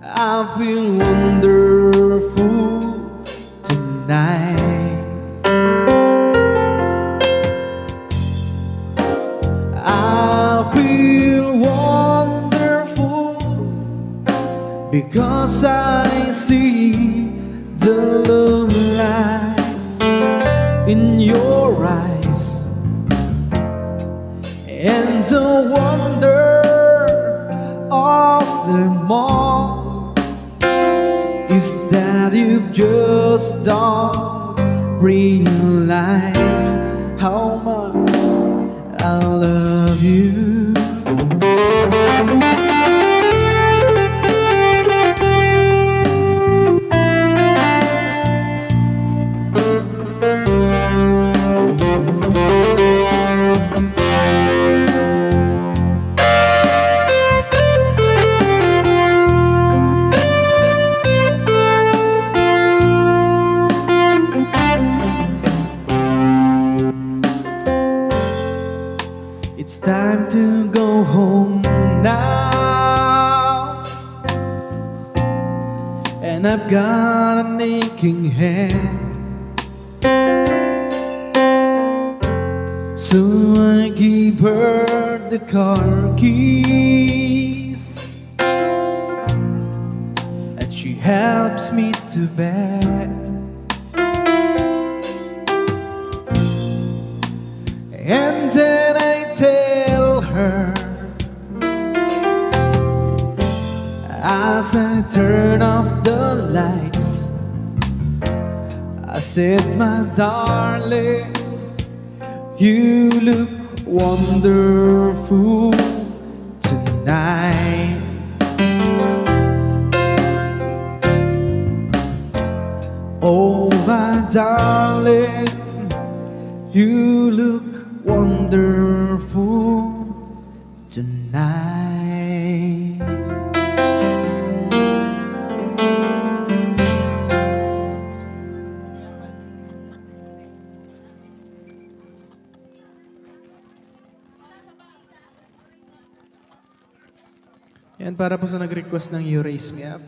I feel wonderful tonight. I feel wonderful because I see the love lies in your eyes, and the wonder of them all is that you just don't realize how much I love you. It's time to go home now, and I've got an aching head. So I give her the car keys, and she helps me to bed. And then I tell her, as I turn off the lights, I said, my darling, you look wonderful tonight. Oh, my darling, you look wonderful tonight. Yan, para po sa nag-request ng You Raise Me Up.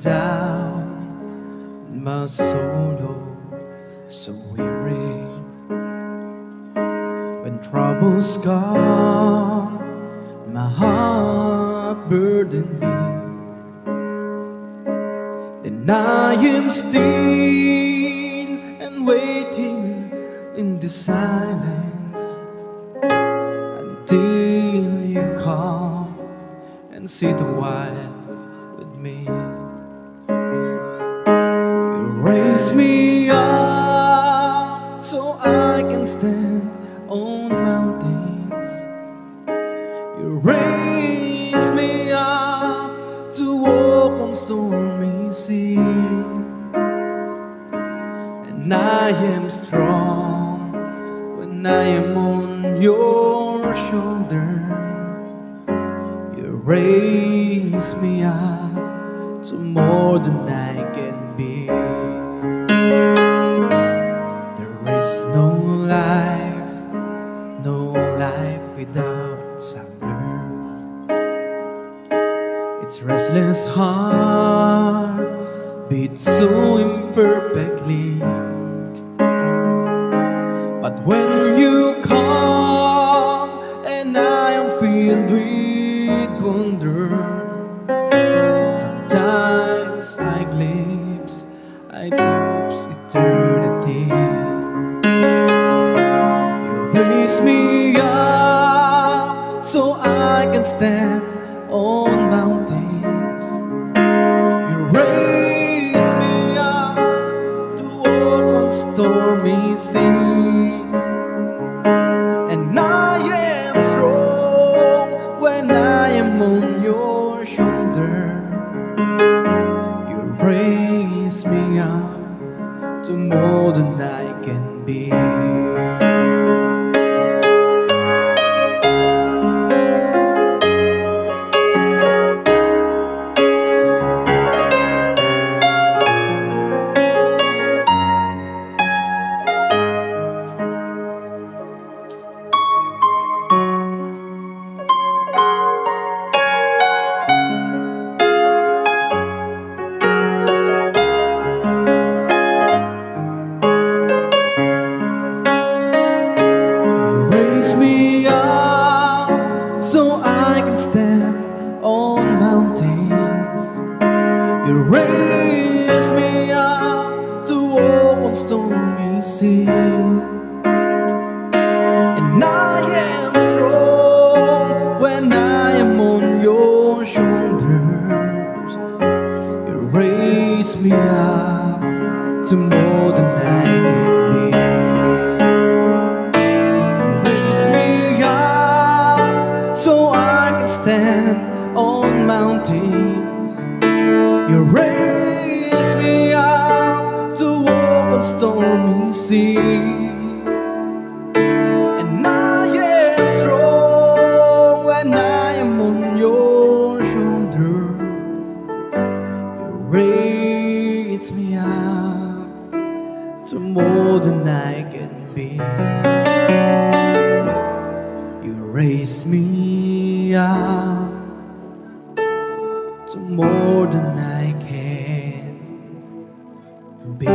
Down my solo, so weary. When troubles come, my heart burden me. Then I am still and waiting in the silence until you come and sit a while with me. Raise me up so I can stand on mountains. You raise me up to walk on stormy seas. And I am strong when I am on your shoulder. You raise me up to more than I can be. There is no life without some love. Its restless heart beats so imperfectly. But when you come and I am filled with wonder, sometimes I glimpse eternity. You raise me up so I can stand on mountains. You raise me up to walk on stormy seas, and I am strong when I am on your shoulder. You raise me up to more than I can be. Raise me up so I can stand on mountains. You raise me up to walk on stormy seas, and I am strong when I am on your shoulders. You raise me up to more than I can be. So I can stand on mountains. You raise me up to walk on stormy seas, and I am strong when I am on your shoulder. You raise me up to more than I can be. You raise me up to more than I can be.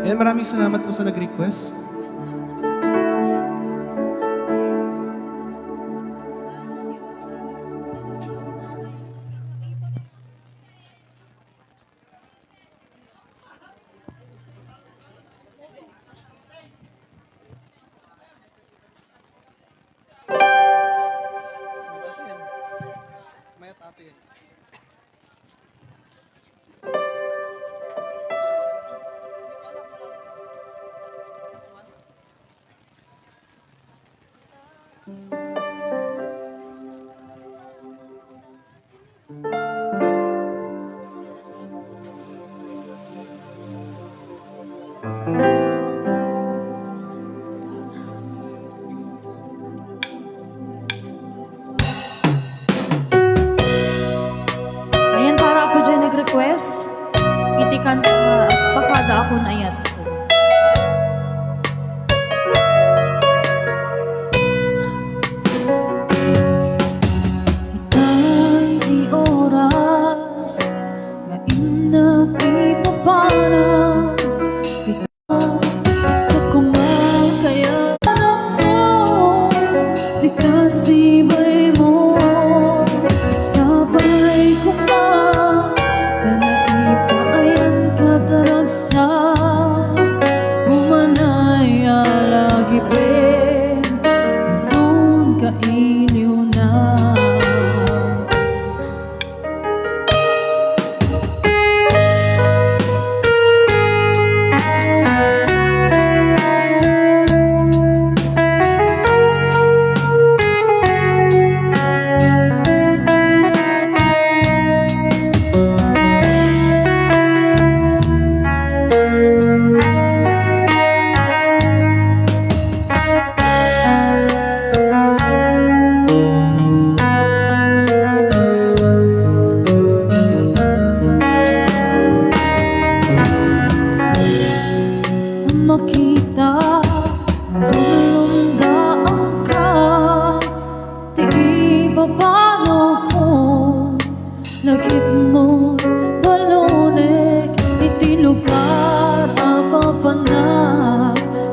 Ayan, maraming salamat po sa nag-request. Ayan, para po dyan nag-request, itikan pakada ako na ayat ko. Itay oras nga inag ipapana, ikaw kumakaya mo, di kasi may mo sabay ko pa.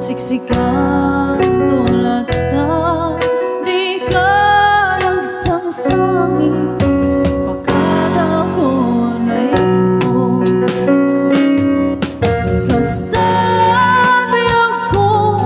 Siksikan tulad na di ka nagsangsangi, pagkatapon ay ko kasta biyag ko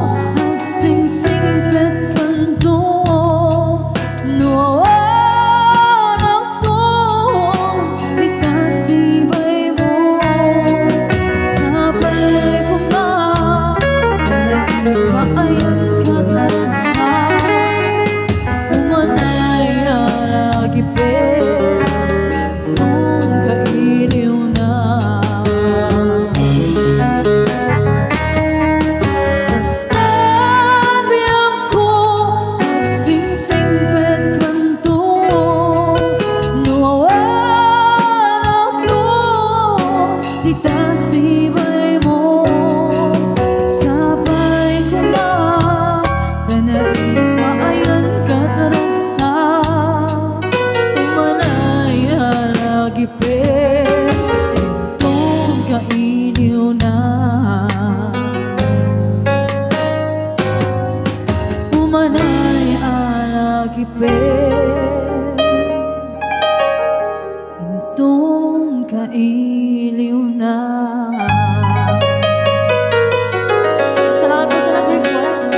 hagipin intong kailiw na. Salamat po sa nag-request.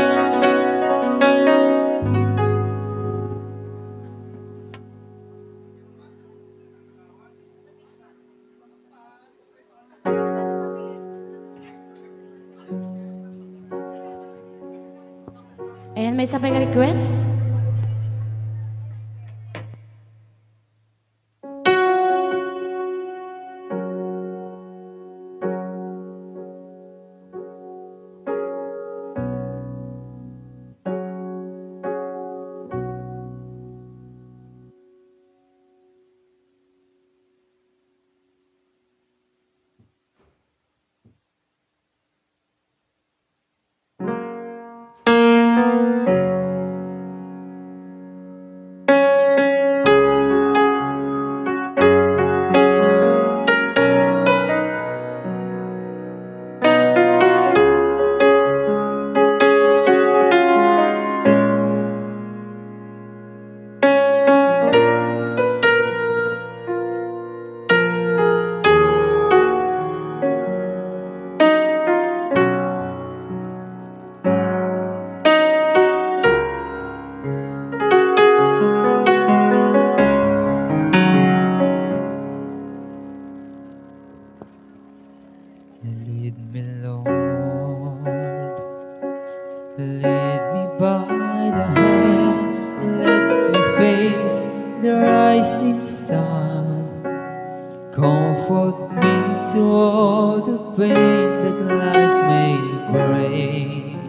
Ayan, may isa pang request. Lead me, Lord, lead me by the hand, and let me face the rising sun. Comfort me to all the pain that life may bring.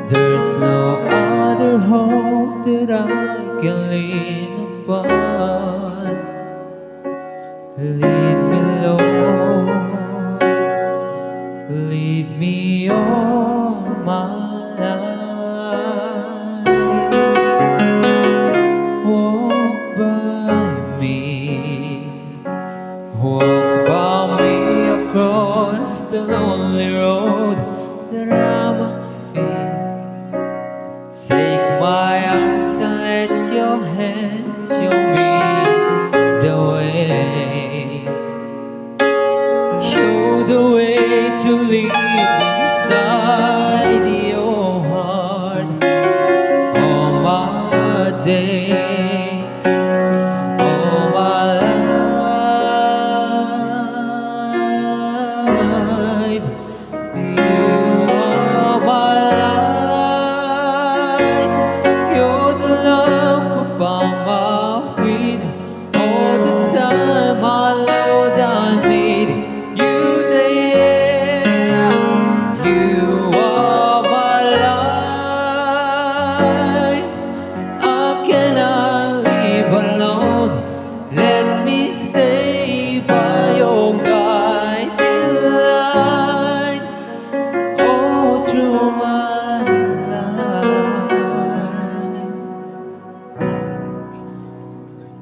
There's no other hope that I can lean upon. Lead me, Lord, lead me all my life. Walk by me across the lonely road that I must feel. Take my arms and let your hands show me the way. Show the way to live inside your heart. All my days, all my life, you are my life. You're the lamp upon my feet. All the time, my Lord, I need you there. You are my life. How can I live alone? Let me stay by your guiding light all through my life.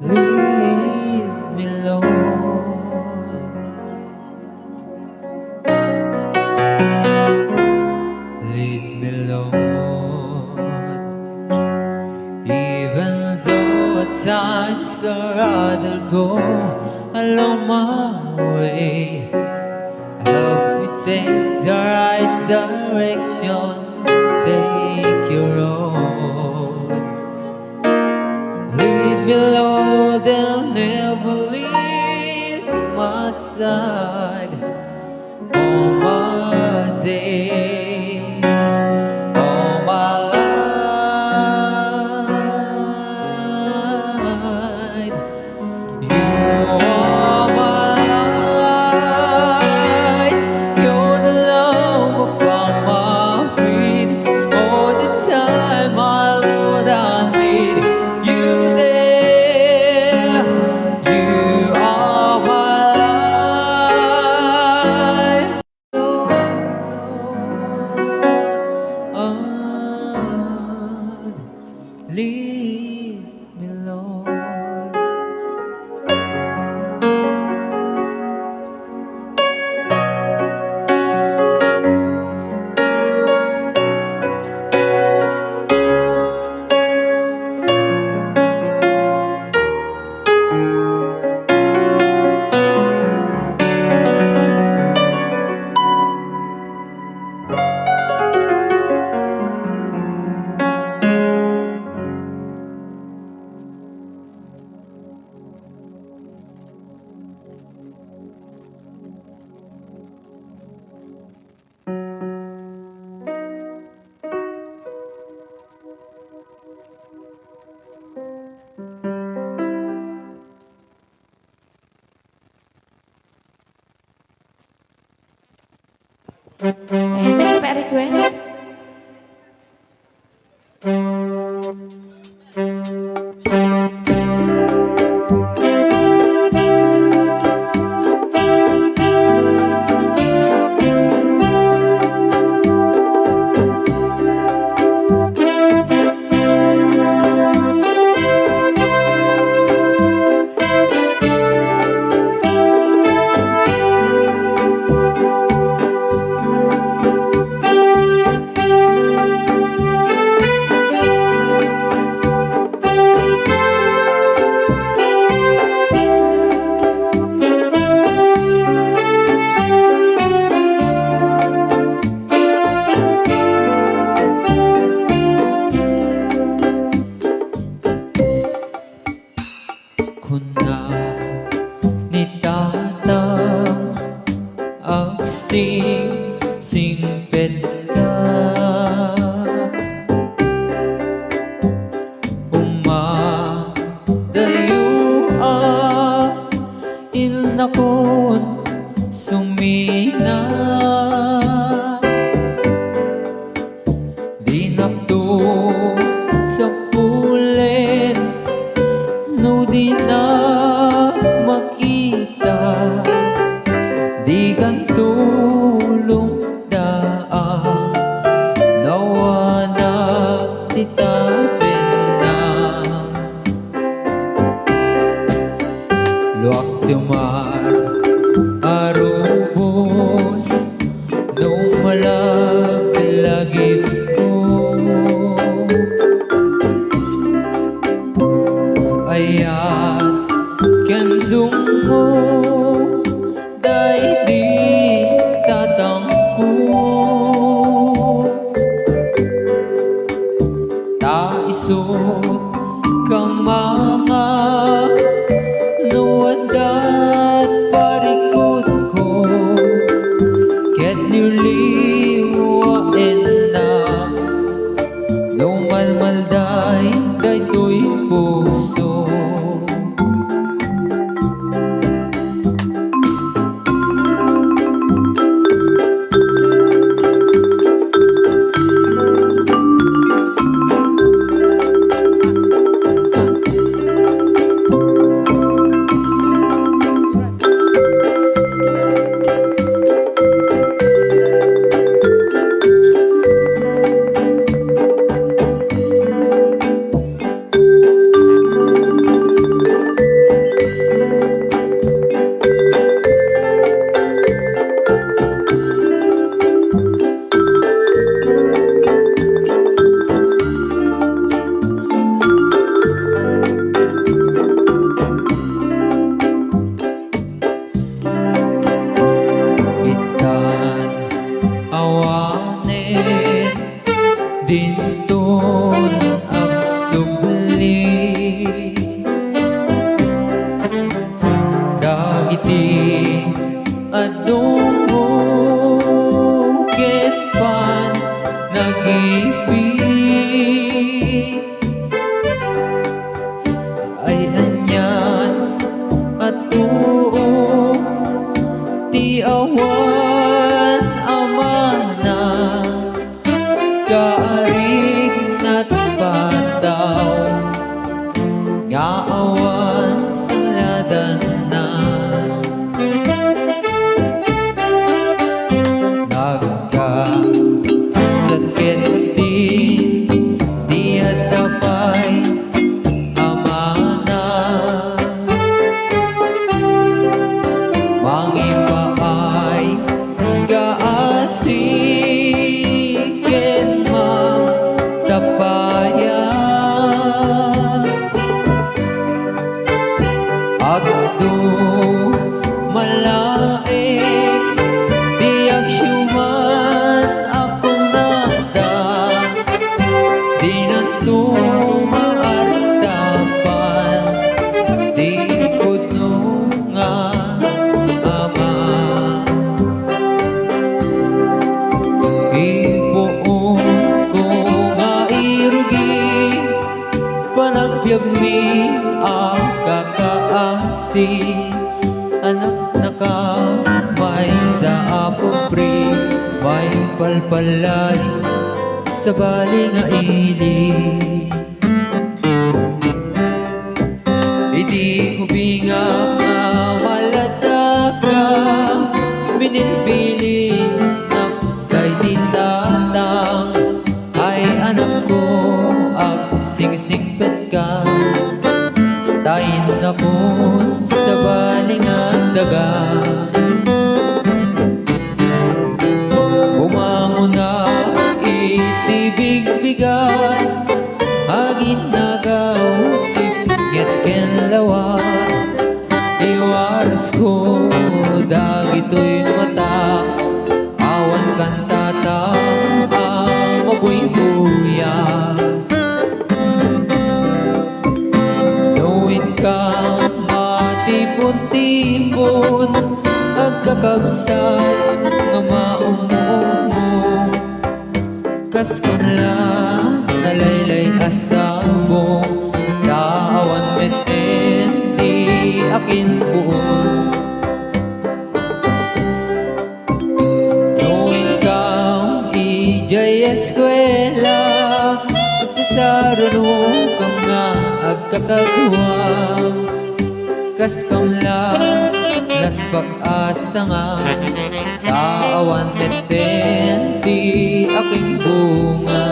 Lead me, Lord, lead me, Lord. Even though at times I'd rather go along my way, help me take the right direction, take your road. Lead me, Lord, and never leave my side. All my days, all my life, you are my light. You're the love upon my feet. All the time, my Lord, I need you there. You are my life. dinton ang subli dagiti adong bukit pan nagipi ay anyan at tuo ti awan amana kaarig nat pataw nga awan saladan na nagkasakit din di atapay amana mangipaay gaasiken mang tapaya agdo malaek di agsyuman ako nada di na tumaartapan di pudno nga ama ipuon ko nga irugi panagbiag mi ang kakaasi anak nakamay sa apobri may palpalay sa bali nga ili idi hubinga nga maladaga bininbili ng kay tindatang ay anak ko ag singsingpet ka tayin na po sa baling ang daga bumangon na itibig bigat agin nagaw sipget ken lawa iwaras ko dagito'y mata awan kantata ang mabuy-buya Knowin kang matipon-tipon agkakabsat nga maumumo kas lang nalaylay asabong daawan meten di akin buon Knowin kang ijay eskwela sasaruno kang nga agkakagwang kas kamla las pag-asa nga taawan meten di aking bunga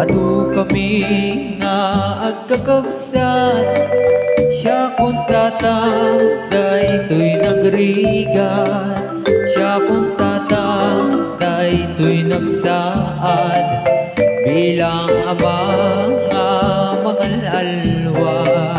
Adu kami nga agkakabsat siya kung tatang daytoy nagrigat siya kung tatang daytoy nagsaad bilang ama nga magalalwan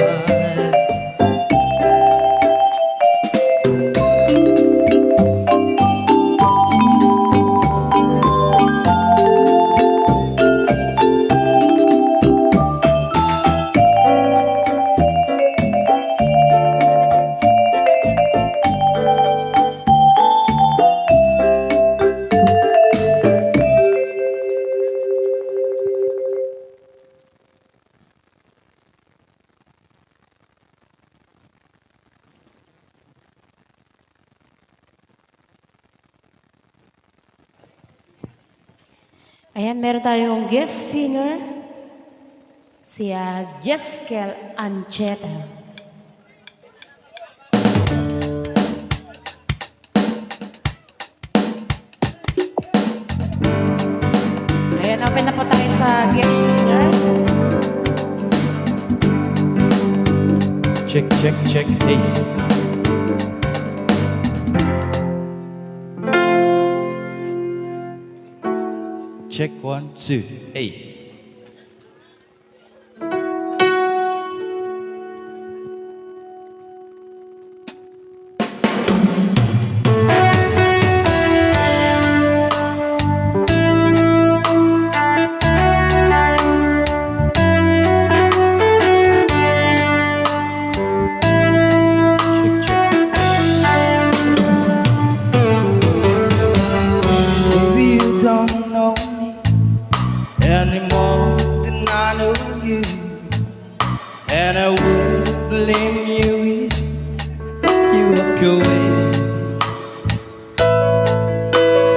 Ayan, meron tayong guest singer, si Jeskel Ancheta. Ayan, open na po tayo sa guest singer. check, check, check, hey. Check 1, 2, hey. Check, check. Maybe you don't know me anymore than I know you, and I wouldn't blame you if you walk away.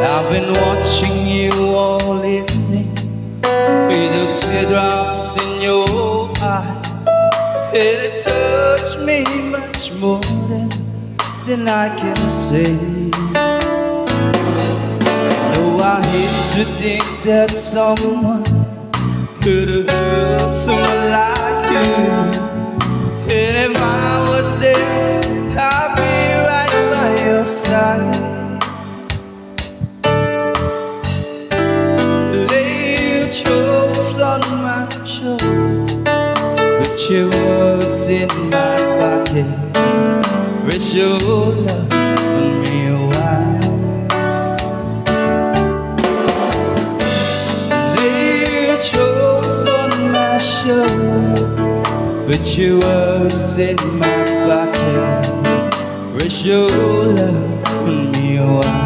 I've been watching you all evening with the teardrops in your eyes. It touched me much more than I can say. Though I hate to think that someone could have hurt someone like you. And if I was there, I'd be right by your side. Lay your chokes on my shoulder, put your words in my pocket, rest your love on me a while. Lay your chokes on my shoulder, put your words in my pocket, rest your love on me a while.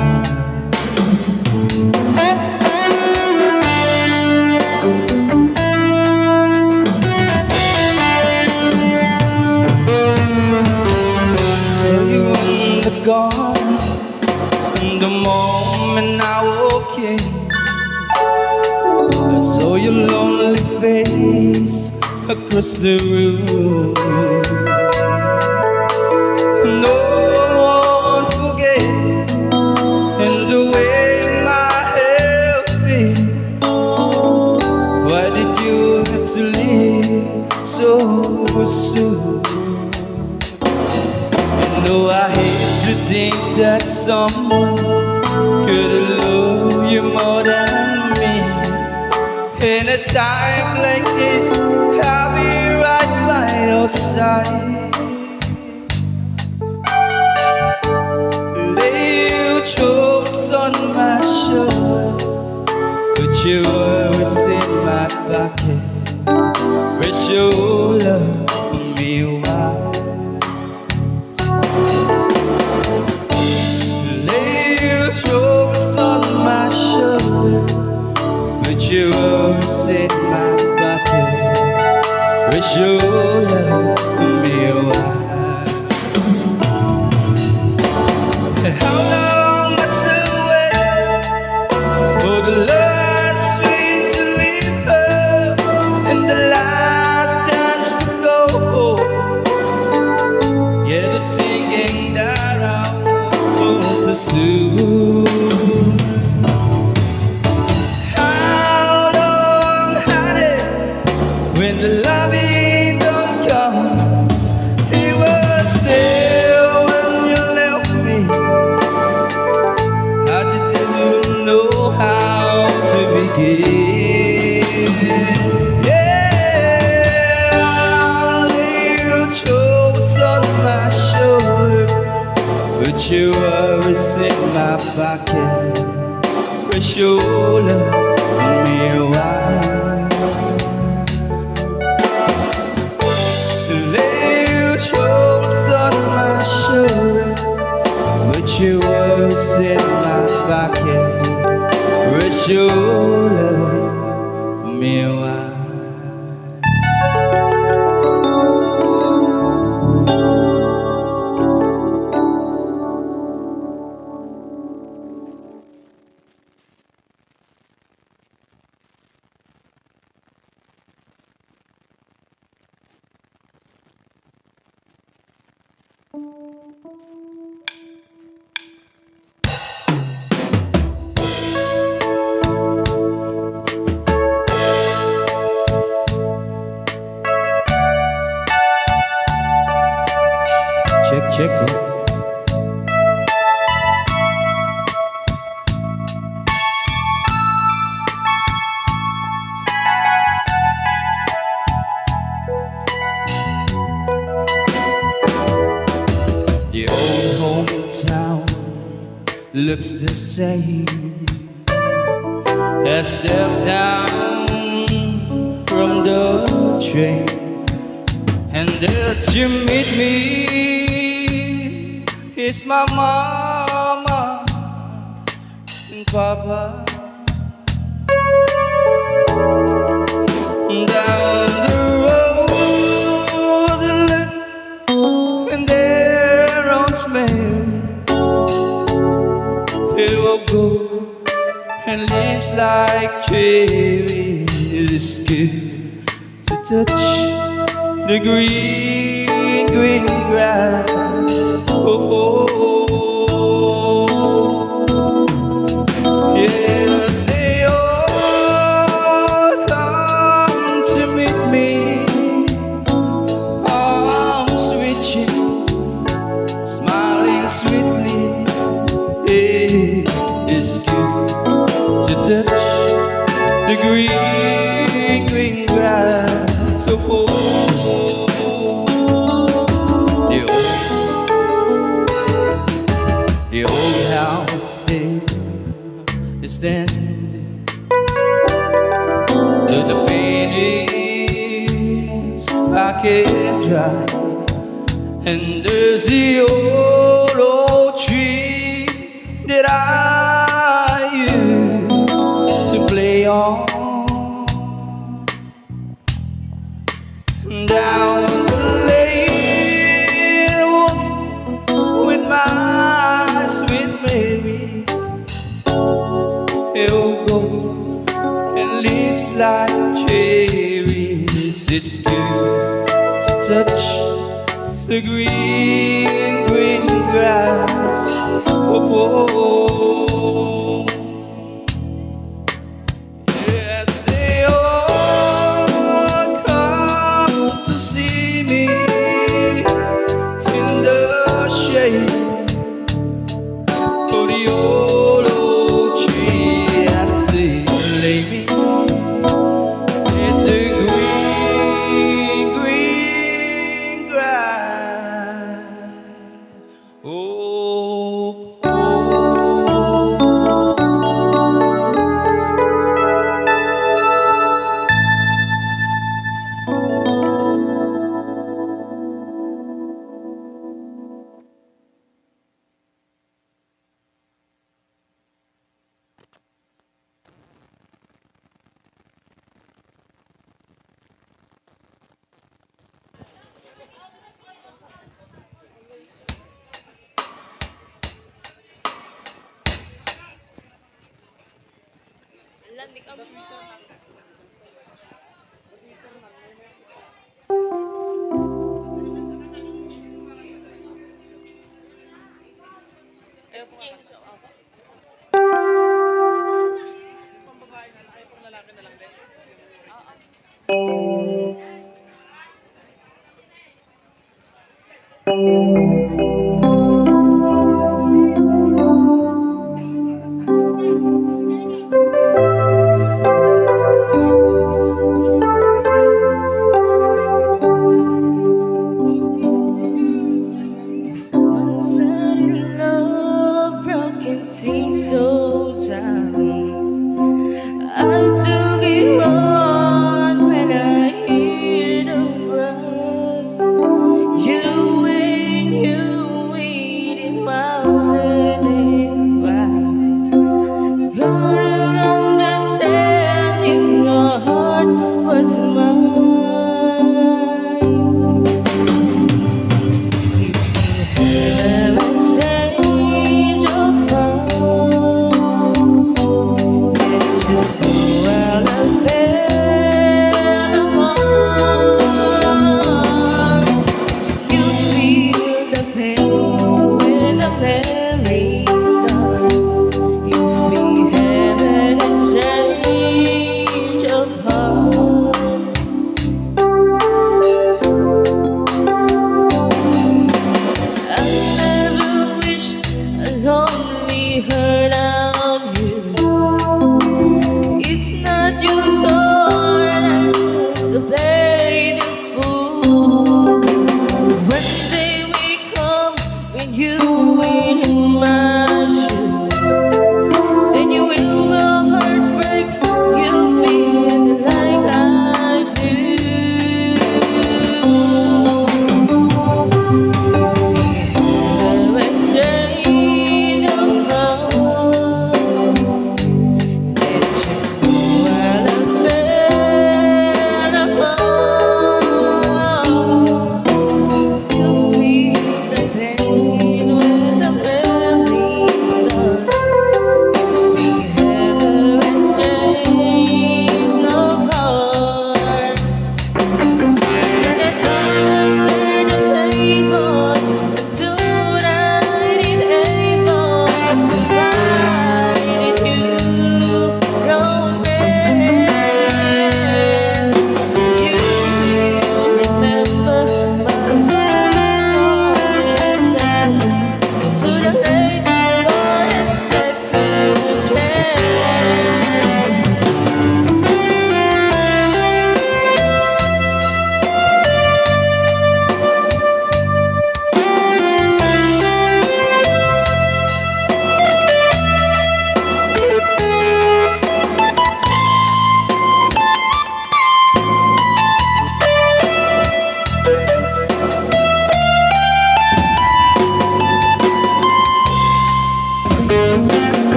You were gone the moment I woke in. I saw your lonely face across the room. No one forget in the way my hair feel. Why did you have to leave so soon? Though I hate to think that someone could love you more than me. In a time like this, I'll be right by your side. Lay your chokes on my shoulder, put your words in my pocket, rest your love on me a while. Chokes on my shoulder, put your words in my pocket, rest your love for me a while. How long must I wait for the last train to leave her and the last chance to go? Yeah, the thinking that I won't pursue. How long had it when the loving don't come? It was there when you left me. I didn't know how to begin. Yeah, I'll lay your chokes on my shoulder, put your words in my pocket, rest your love on me a while. Lay your chokes on my shoulder, put your words in my pocket, rest your love on me a while. Check, check, bro. The old hometown looks the same. I stepped down from the train, and there to meet me is my mama and papa. Down the road and their own smell, it will go and leaves like cherries. It's good to touch the green, green grass. Oh, oh, oh. Yes, they all come to meet me. Arms reaching, smiling sweetly. Hey, it's good to touch the green, green grass. Oh, oh, the old house still is standing, though the paint is pocket dry, and there's the old oak tree that I used to play on. Down the lane, walking with my sweet Mary. It'll go and leaves like cherries. It's good to touch the green, green grass. Oh, oh, oh. Yes, they all come to see me in the shade of the old oak tree. I say, lay me in the green, green grass. Oh, oh. Uncertain love, broken seems so down. I took it wrong when I hear the run. You wait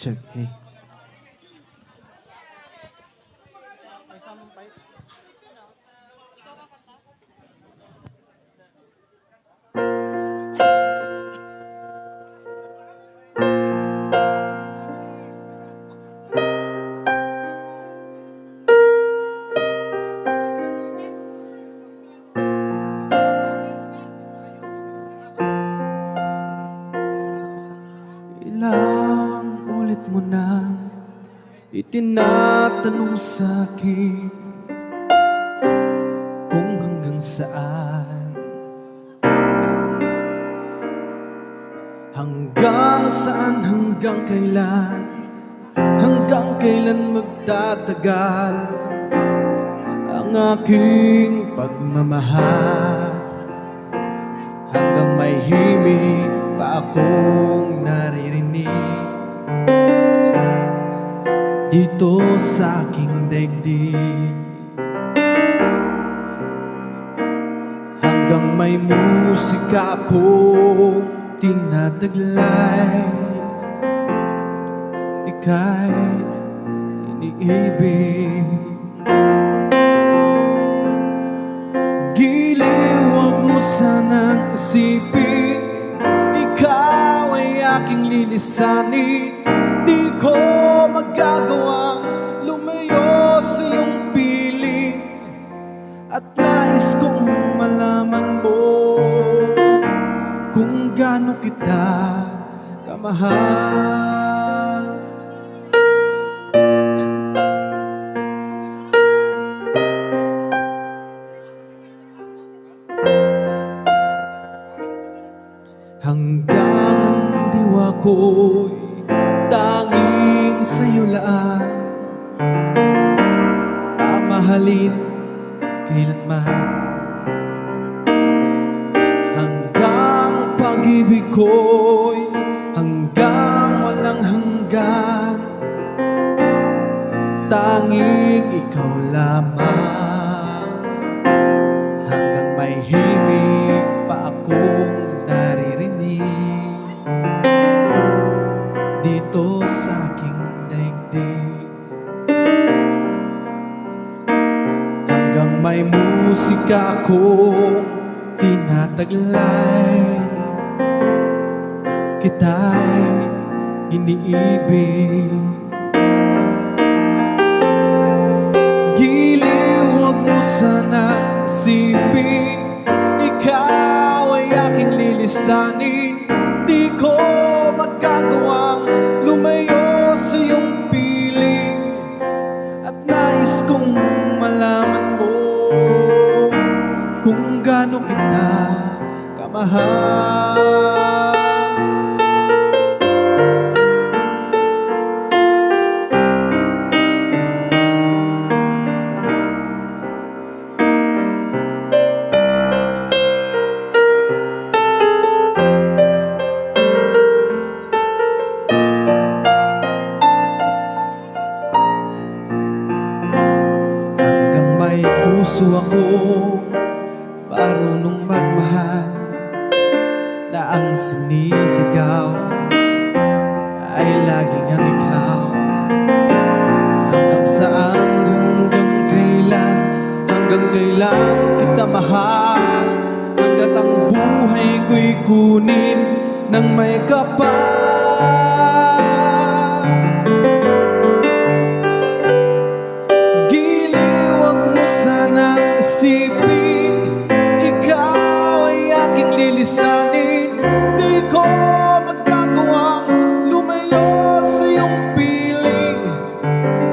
Check, hey. Ilang ulit mo na itinatanong sa'kin kung hanggang saan, hanggang kailan magtatagal ang aking pagmamahal, hanggang may himig pa akong naririnig dito sa aking daigdig, hanggang may musika akong tinataglay, ika'y iniibig. Giliw, wag mo sanang isipin, ikaw ay aking lilisanin. Di ko magagawang lumayo sa iyong piling, at nais kong malaman mo kung gaano kita kamahal. Hanggang ang diwa ko'y tanging sa'yo lang, mamahalin kailanman. Hanggang pag-ibig ko'y hanggang walang hanggan, tanging ikaw lamang. Hanggang may himig pa akong naririnig dito sa aking daigdig, hanggang may musika akong tinataglay, kita'y iniibig. Giliw, wag mo sanang isipin, ikaw ay aking lilisanin. Di ko magagawang lumayo sa iyong piling, at nais kong malaman mo kung gaano kita kamahal. Puso ako marunong magmahal, na ang sinisigaw ay laging ang ikaw. Hanggang saan, hanggang kailan kita mahal, hanggat ang buhay ko'y kunin ng may kapal. Isipin, ikaw ay aking lilisanin. Di ko magagawang lumayo sa iyong piling,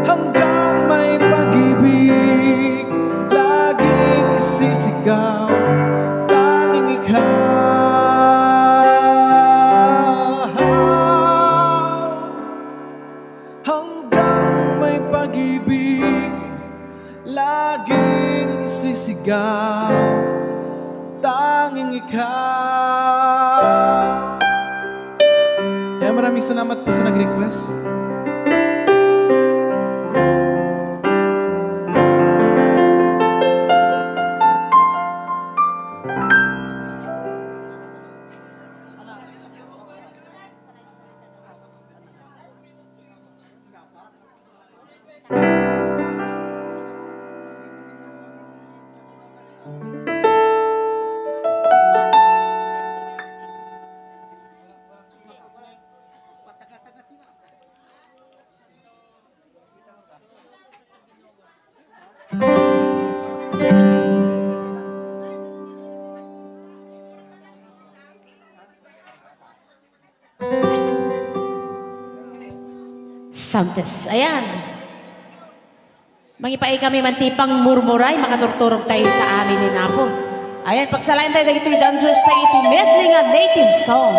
hanggang may pag-ibig laging isisigaw, tanging ikaw. Hanggang may pag-ibig laging sisigaw, tanging ikaw. Kaya maraming salamat po sa nag-request. Santos. Ayan. Mangipaay kami mantipang murmuray, makaturturog tayo sa amin ni Napo. Ayan, pagsalain tayo dito yung dancers tayo ito medley nga native song.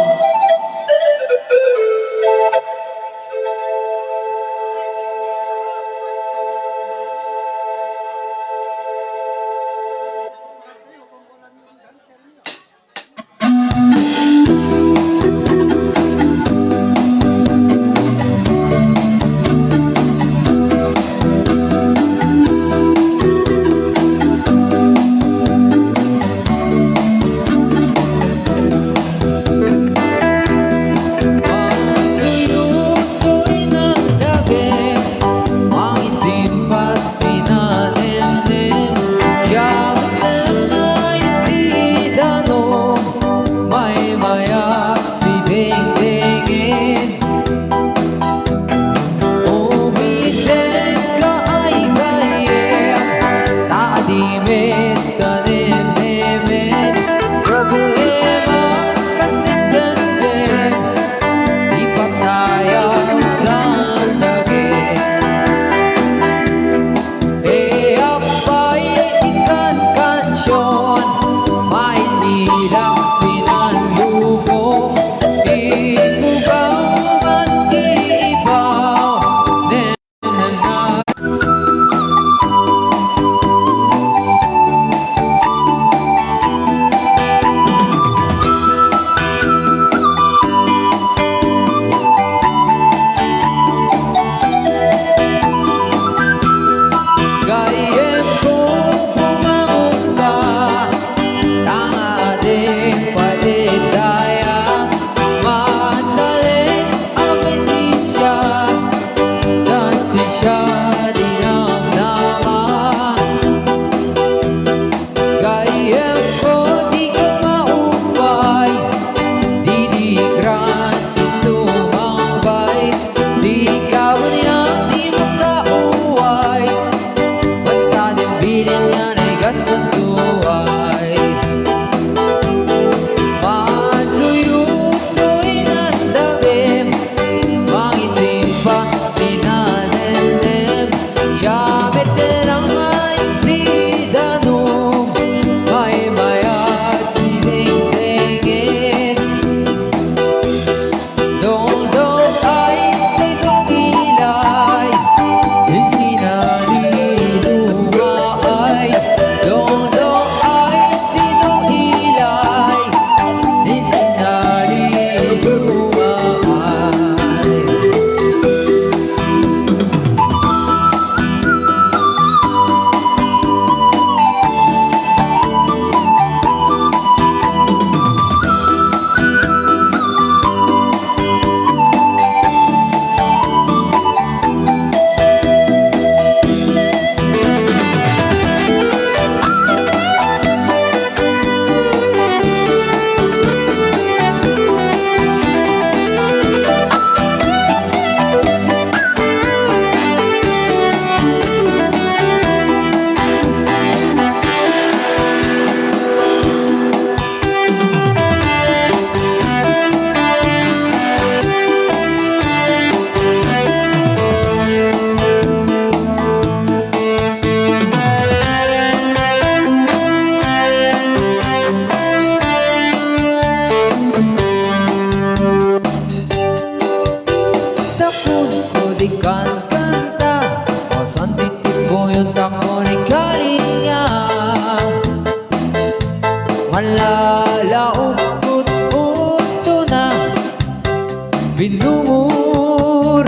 Binumur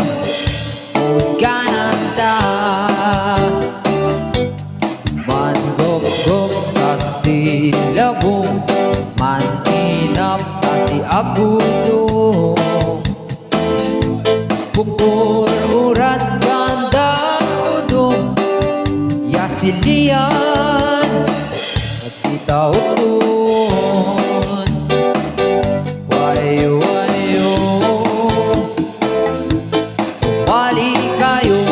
gananda Manggog-gog kasi labong Maninap kasi abudo Pukur-urat ganda udong Yasilian kasi tautun Wayo Bali kayo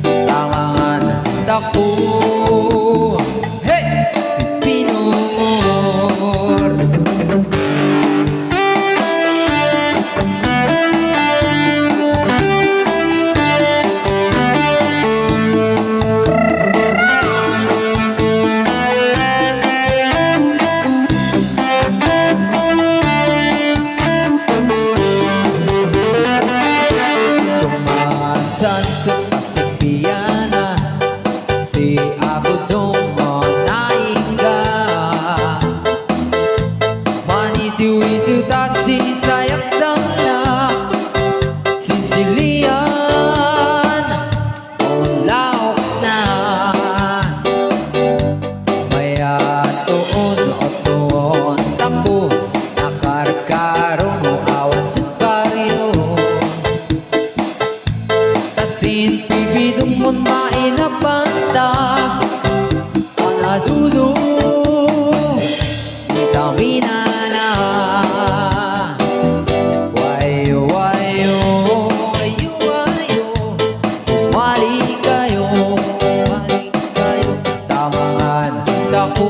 Tangangan dako Hey! Si Pinor silian Laok na Maya tuon o tuon Tapo nakarkaron o awan baryo Tasin pibidong mon mainapanta Anadulo Vitamina na Wayo, wayo, wayo, wayo Mali kayo, tamangan dako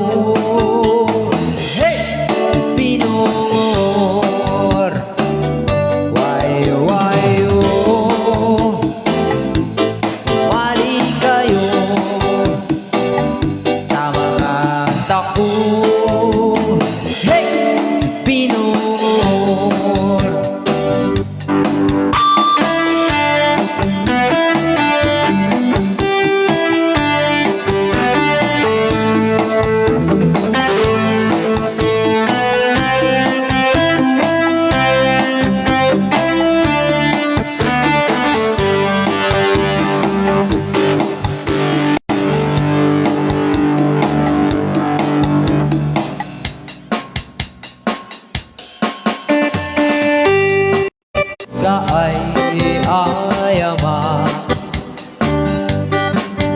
Hey! Pinor Wayo, wayo Mali kayo Tamangan dako Hey! Pinor kaay ayama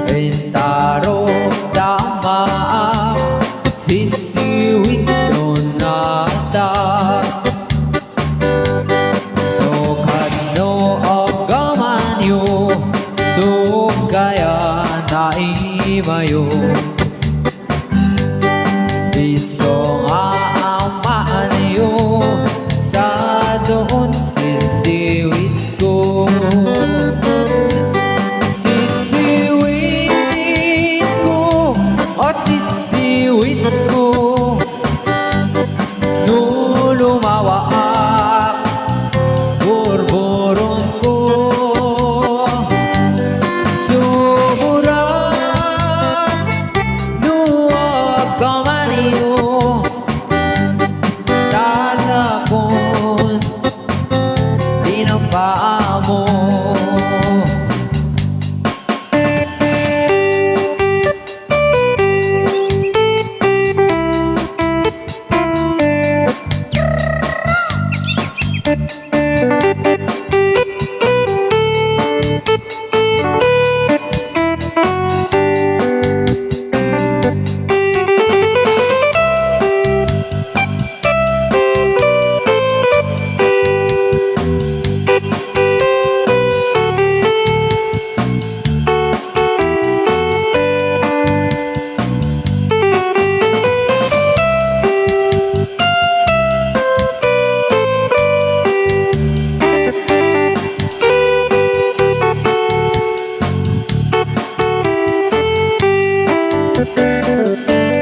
Entaro dama sisiwit donata No kano agamanyo Do kaya naimayo Isong aamaan niyo Sa doon sisiwit ko Sisiwit ko O sisiwit ko No lumawaak Burburon ko Sumuran No agkamaniyo Tasakon Dinapaa mo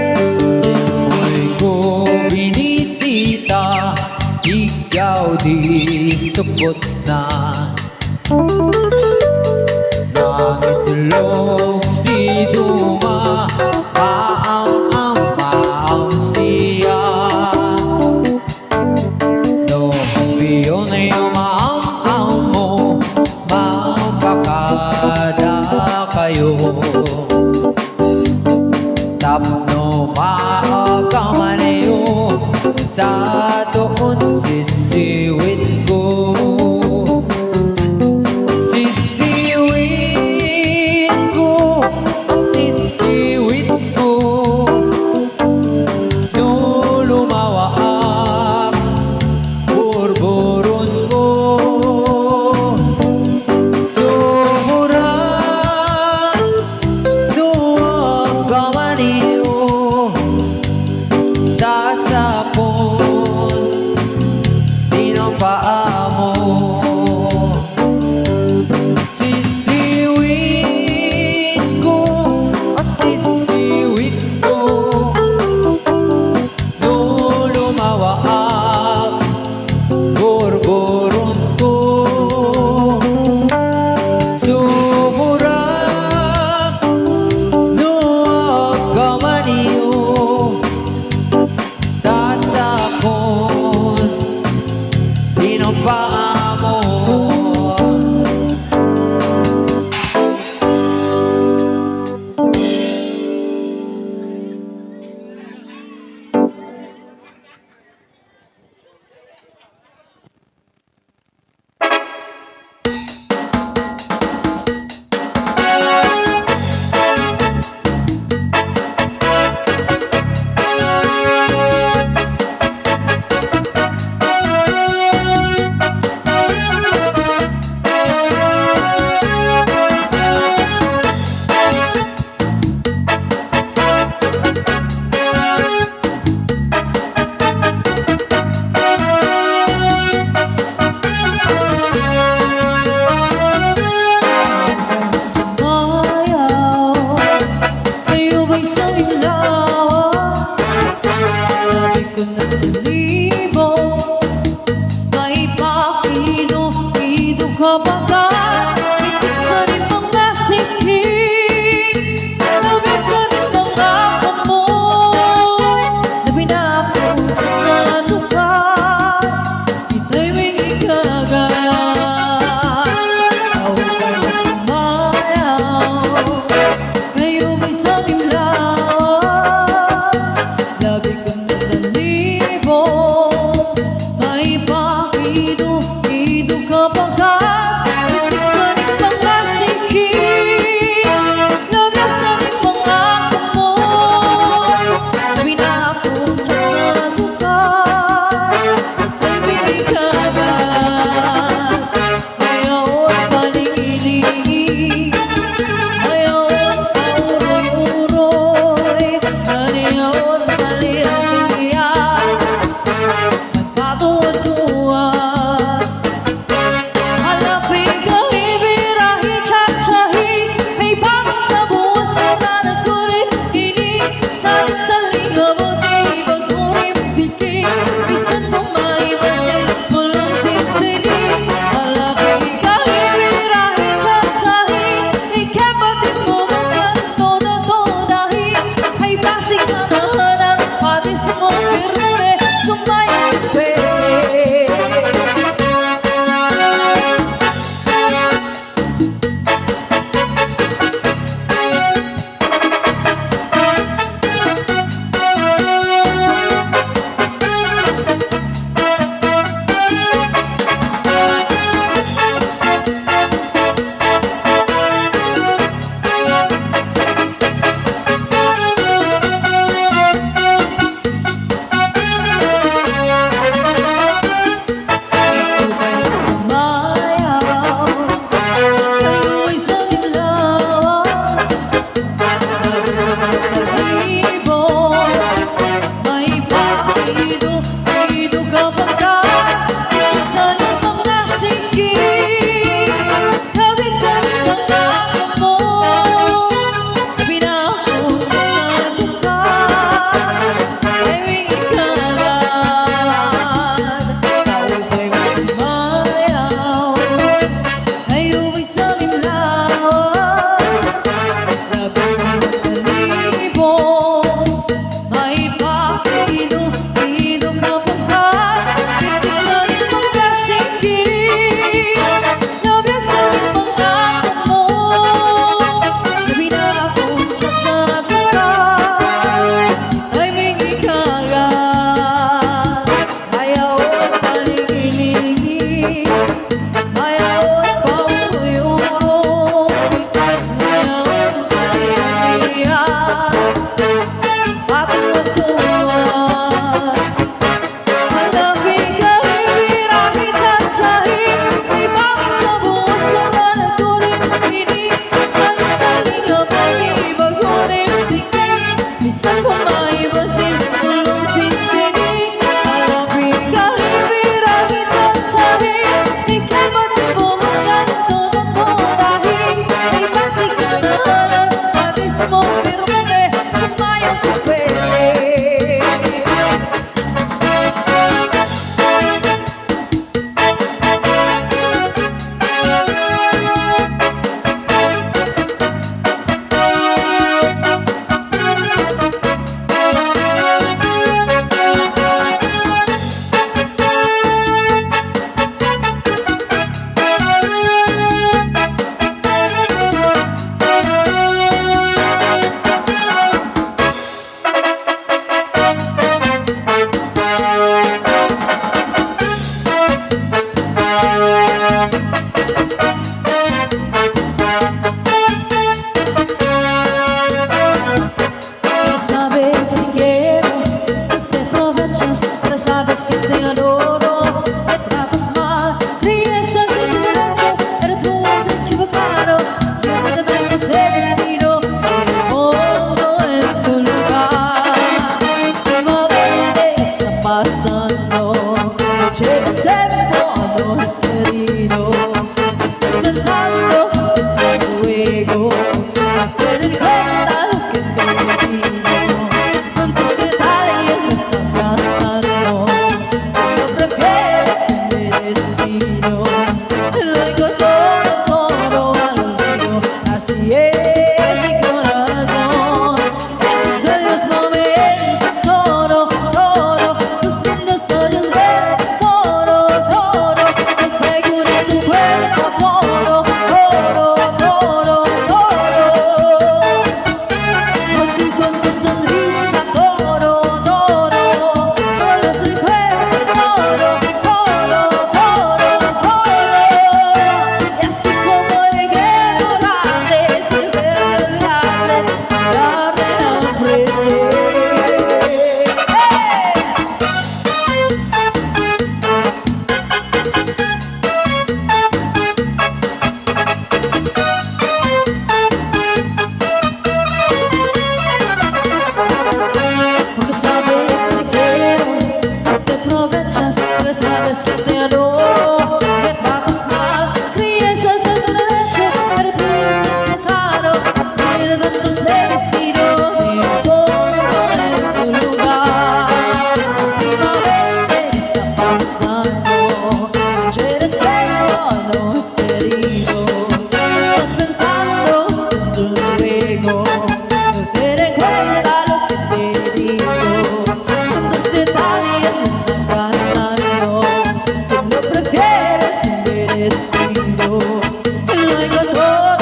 Amoy ko binisita Ikaw di supot na Nangitlog si Duma Maam siya No yun ay maam mo Mapakada kayo Tapno maagkamaniyo Sa doon sisiwit ko Sisiwit ko Sisiwit pagkat ibig sa rin mga singkit, labig sa rin mga mo, na pinapun sa lupa, ita'y may ikagat. Tawag kayo sumayaw, kayo may saking lawas, labig ang nagdanibo, may pakido-kido kapagkat ibig like a